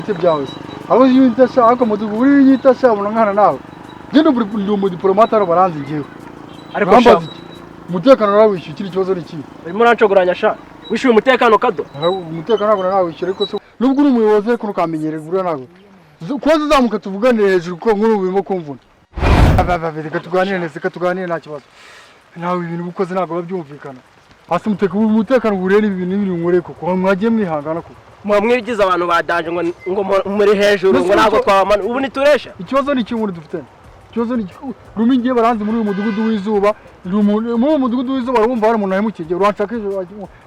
byawe abo yintasha ako mudugu uri yintasha munangana nawe gende ndi umudiplomate aro baranzi ngiwe ariko sha umutekano nawe wishyura ikibazo ni kibi urimo uranshogoranya sha wishyuye umutekano kado umutekano ntabwo nawe wishyura ariko nubwo uri umuyobozi ariko nukamenyereza ura nawe kubaza uzamuka tuvuganire hejuru ko nkuru birimo kumvuna reka tuganire nta kibazo nawe ibintu bukoze ntabwo babyumvikana hasi umutekano buriye n'ibintu n'ibintu nkore kuko mwagiye mwihangana kuko mwamwigize abantu badanje ngo muri hejuru ngo ntabwo twabamana ubu nituresha ikibazo ni kimwe dufite ikibazo ni rumi ngiye baranze muri uyu mudugudu w'izuba muri uyu mudugudu w'izuba urumva hari umuntu ahemukije uranshaka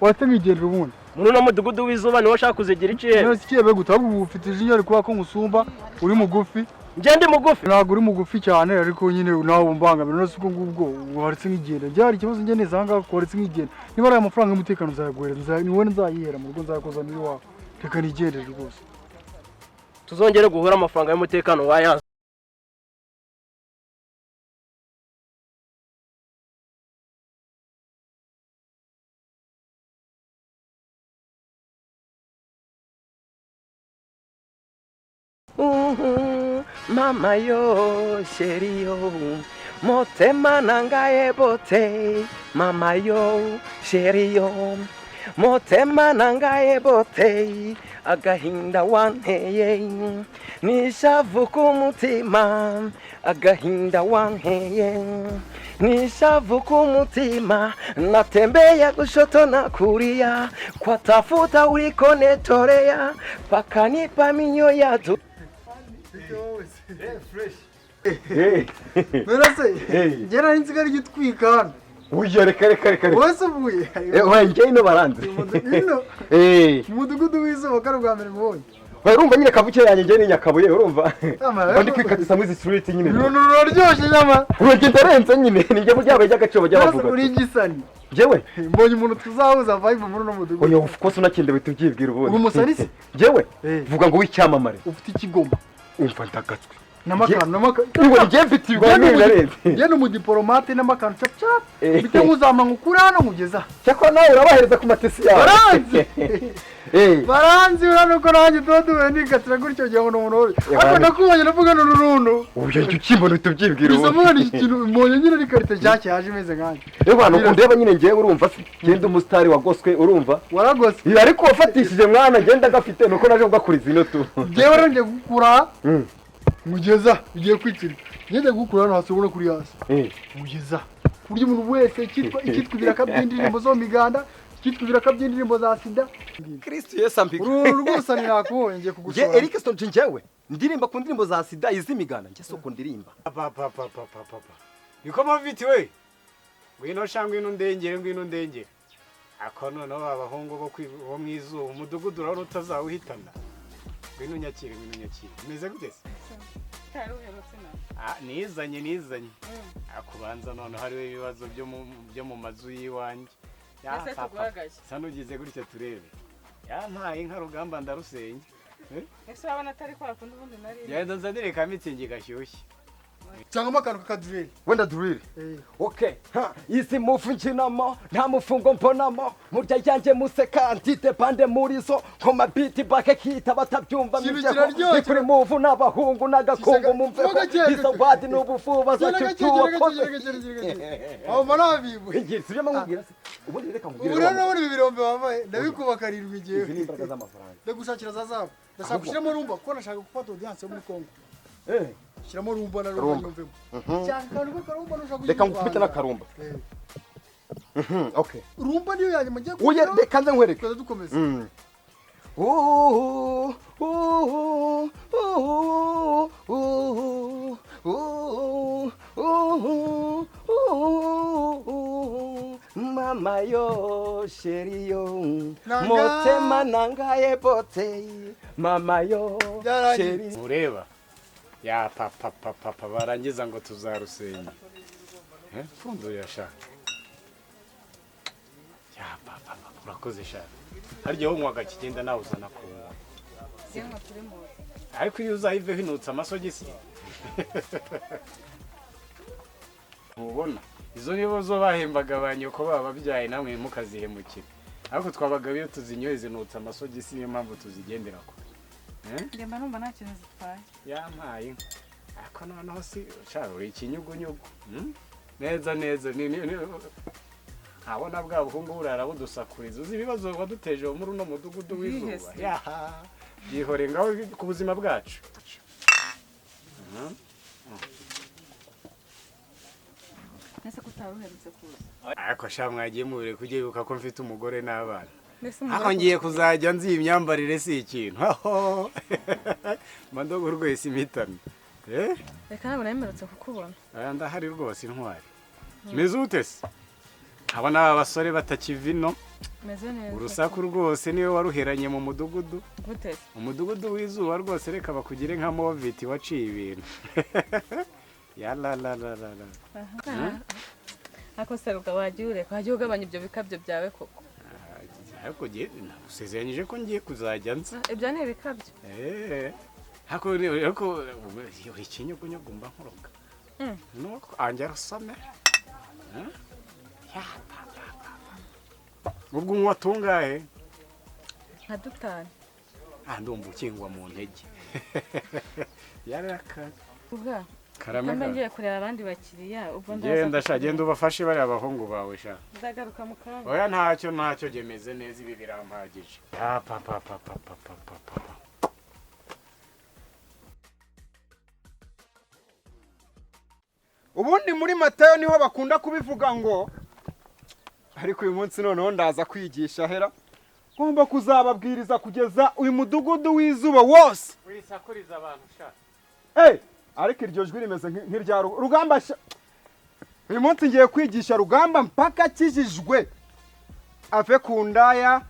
wategigendera ubundi muri no mudugudu w'izuba niwo shaka kuzigira iciye none kiye gutabu ufite ijinya ari kuba ko musumba uri mugufi ngende mugufi ntabwo uri mugufi cyane ariko nyine nawe umbangamira none suko ngubwo waretse nkigenda byari ikibazo nge neza hanga ko waretse nkigenda niba ari amafaranga y'umutekano nzayaguhereza ni wowe nzayihera mu rugo nzayakoza niri wawe reka nigendere rwose tuzongere guhura amafaranga y'umutekano wayaza mama yo sheri yo motema nangaye bote mama yo sheri yo motema nangaye bote agahinda wanteye nishavu kumutima agahinda wanteye nishavu kumutima natembea kushoto na kulia kwa tafuta ulikonetorea pakanipa minyo yatu fresh merase ngera inzigari gitwikana uye reka wese ubuye wanjye ino baranze umudugudu w'izuba kare bwa mbere mubonye urumva nyine kavuke yanjye nge ni Nyakabuye urumva bandi kwikatisa muri street nyine ruraryoshye nyama urugendo renze nyine ninjye mu byabaye by'agaciro bajyabavuga uri gisani jewe mbonye umuntu tuzahuza vibe muri no mudugudu oya of course unakendewe tubyibwira ubundi uri musanisi jewe vuga ngo w'icyamamare ufite ikigoma umva ndagatswe namakano ngo njye mfite ibigomba narenze njye n'umudiplomate n'amakano cap bite nkuzama ngukura hano nkugeza cyakora nawe urabahereza ku matesi yawe baranzi urano ko nanjye tuduwe nikatira gutyo gihe ngo umuntu ariko nakubonye navuga n'ururundo uburyo ukimbona tubyibwira ubu bizamubona ikintu mbonye nyine ari karite jacke yaje imeze nkanje abantu ukundeba nyine ngiye urumva genda umusitari wagoswe urumva waragoswe ariko wafatishije mwana genda gafite nuko naje kugakuriza ino tu ngewe renge gukura mugeza bigiye kwikira ngende gukura hano hasi ubona kuri hasi mugeza kurya umuntu wese ikitwibira kabyindirimbo zo miganda kitwibira kabyindirimbo za sida Kristo Yesu ambika rwose ni nakubonye ngiye kugusura je Eric Stone njyewe ndirimba ku ndirimbo za sida izimiganda nge soko ndirimba papa niko maviti we ngwino shangwe ino ndengere ako noneho abahungu bo mwizuba umudugudu urabona utazawuhitana ngwino nyakire meze gute se nizanye akubanza none hariho ibibazo byo mu mazu yiwanjye sano ugize gutya turebe yampaye inka rugamba ndarusenya ese wabona atari kwa kundi ubundi nari yenda nzanire ka mitsingi gashyushye cyangwa amakano kakadurire wenda durire okay isi mufu nkinamo nta mufungo mbonamo murya yanjye museka ntite pande murizo ko mabiti bake kita batabyumva mije kuri muvu n'abahungu n'agakongo mumve izo badi n'ubufu bazacyuwa aho manabibu sibyo mangubwira se ubundi reka mubwire ubu rero uri birombe bambaye ndabikubakarira igihe izi imbaraga z'amafaranga ndagushakira zazabu ndashaka gushiramo rumba kuko nashaka gufata audience yo muri Kongo shiramo rumba na rumba nyumvemo cyangwa ko rumba nushaka reka ngufite n'akarumba okay rumba niyo yanjye mugiye uye reka nze nkwereke twaza dukomeza mama yo sheri yo motema nangaye bote mama yo sheri ureba ya papa barangiza ngo tuzarusenya fundo yashaka ya papa urakoze shaka haryo umwaga kigenda nawe uzana kunywa simwe turi mu ariko iyo uzayive hinutse amasogisi ubona izo nibo zo bahembaga abanyoko bababyaye namwe mukazihemukira ariko twabaga iyo tuzinyoye zinutse amasogisi niyo mpamvu tuzigendera ko Ngemba numva nta kintu zitwaye. yampaye ako noneho si shawe ikinyugunyugu neza neza abona bwa buhungu burara budusakuriza uzi ibibazo waduteje muri uno mudugudu w'izuba yaha yihore ngaho ku buzima bwacu Nese kutaruherutse kuza. ariko sha mwagiye mubire kujye yuka ko mfite umugore n'abana Nese aho ngiye kuzajya nzi imyambarire si ikintu mandogo rwese imitano Reka nabona yemerutse kukubona. aya ndahari rwose intwari meze ute se abana aba basore batakivino Meze neza. urusaku rwose niwe waruheranye mu mudugudu Gute? umudugudu w'izuba rwose reka bakugire nka moviti waciye ibintu ya la la la la la Ako seruka wagiye ugabanya ibyo bikabyo byawe koko. ariko usezeranyije ko ngiye kuzajya nza Ibyo ni ibikabyo. ariko ikinyugunyugu mba nkuroga nuko anjye arasome ubwo unywa tungahe Nka dutanu. ndumva ukingwa mu ntege yaraka Uga. karame Kamba ngiye kureba abandi bakiriya ubwo genda ubafashe bari abahungu bawe sha Ndagaruka mu kanya. oya ntacyo gemeze neza ibi birampagije ubundi muri Matayo niho bakunda kubivuga ngo ariko uyu munsi noneho ndaza kwigisha hera ngomba kuzababwiriza kugeza uyu mudugudu w'izuba wose wisakuriza abantu sha ariko iryo jwi rimeze nk'irya Rugamba uyu munsi ngiye kwigisha Rugamba mpaka akijijwe ave ku ndaya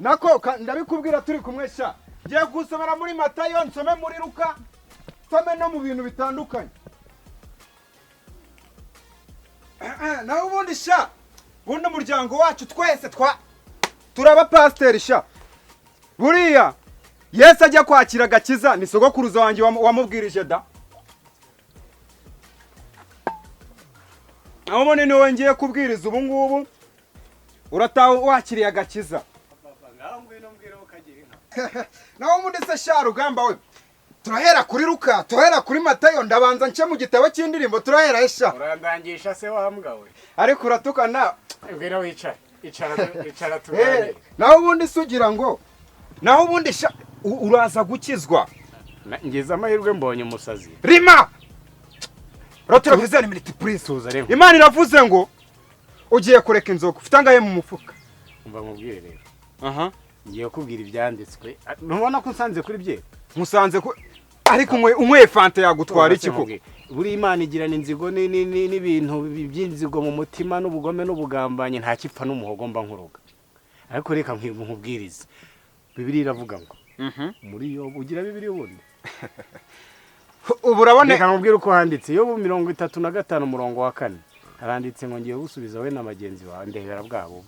nako ndabikubwira turi kumwe sha ngiye gusomera muri Matayo nsome muri Luka nsome no mu bintu bitandukanye nawe ubundi sha bundi umuryango wacu twese turaba pasiteri sha buriya Yesu ajya kwakira agakiza ni sogokuruza wanjye wamubwirije da aho munini wongeye kubwiriza ubu ngubu urataha wakiriye agakiza naho ubundi se sha Rugamba we turahera kuri Luka turahera kuri Matayo ndabanza nce mu gitabo cy'indirimbo turahera esha urandangisha se wambwa we ariko uratukana ubwira icara tuganire naho ubundi sugira ngo naho ubundi sha uraza gukizwa ngeze amahirwe mbonye umusazi rima roteleviziyo minute please Imana iravuze ngo ugiye kureka inzoga ufite angahe mu mufuka umva mubwire rero ngiye kubwira ibyanditswe ntubona ko nsanze kuri bye musanze ko ariko umwe fanta yagutwara iki ko buri Imana igirana inzigo n'ibintu by'inzigo mu mutima n'ubugome n'ubugambanyi nta kipfa n'umuhogo mba nkuroga ariko reka nkubwirize Bibiliya iravuga ngo muri yo ugira Bibiliya ubundi ubu urabone reka nkubwire uko handitse yo 35 umurongo wa 4 haranditse ngo ngiye gusubiza we na bagenzi bawe ndehera bwabo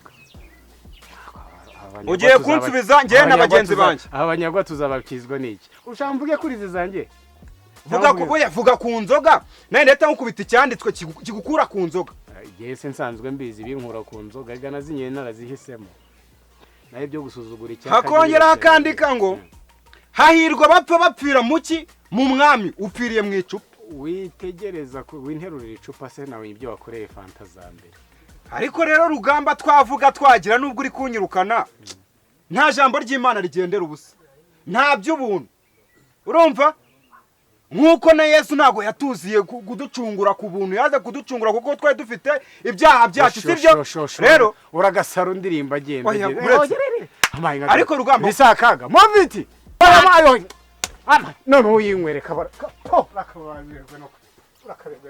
ugiye kunsubiza ngiye na bagenzi banjye abanyagwa tuzabakizwa n'iki ushamvuge kuri zizanjye vuga ku nzoga naye leta nkukubita icyanditswe kigukura ku nzoga Yese nsanzwe mbizi binkura ku nzoga igana zinye narazihisemo naye byo gusuzugura icyaka hakongera hakandika ngo hahirwa bapfa bapfira muki mu mwami upfiriye mu icupa witegereza winterurira icupa se nawe ibyo wakoreye fanta za mbere ariko rero Rugamba twavuga twagira nubwo uri kunyirukana nta jambo ry'Imana rigendera ubusa nta by'ubuntu urumva nkuko na Yesu nago yatuziye kuducungura ku buntu yaze kuducungura kuko twari dufite ibyaha byacu sibyo rero uragasara ndirimba agenda ariko Rugamba bisakaga moviti amayo none uyinkwereka urakaberwe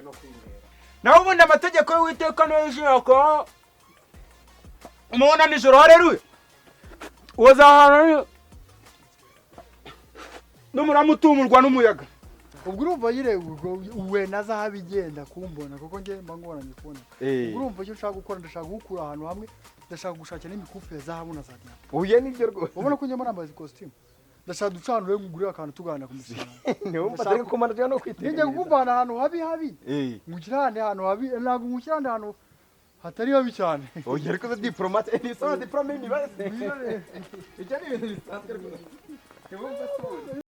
no kwinera naho ubundi amategeko y'Uwiteka n'ijoro ko umubona nijoro haleluya uzahana n'umuramutumurwa n'umuyaga ubwo urumva nyine uwe na zahabu igenda kumbona kuko njye mba ngoranye kubona ubwo urumva icyo nshaka gukora ndashaka gukura ahantu hamwe ndashaka gushakira n'imikufi ya zahabu na za diamond uye nibyo rwose ubona ko njye nambaye costume ndashaka ducanure ngugurira akantu tuganira ku musana niyo mfatanye komanda no kwitega njye kuvana ahantu habi ngukirande ahantu habi ntabwo ngukirande ahantu hatari habi cyane oye ariko za diplomate ni so diplomate ni base ijya ni ibintu bisanzwe rwose ntibumva se ubundi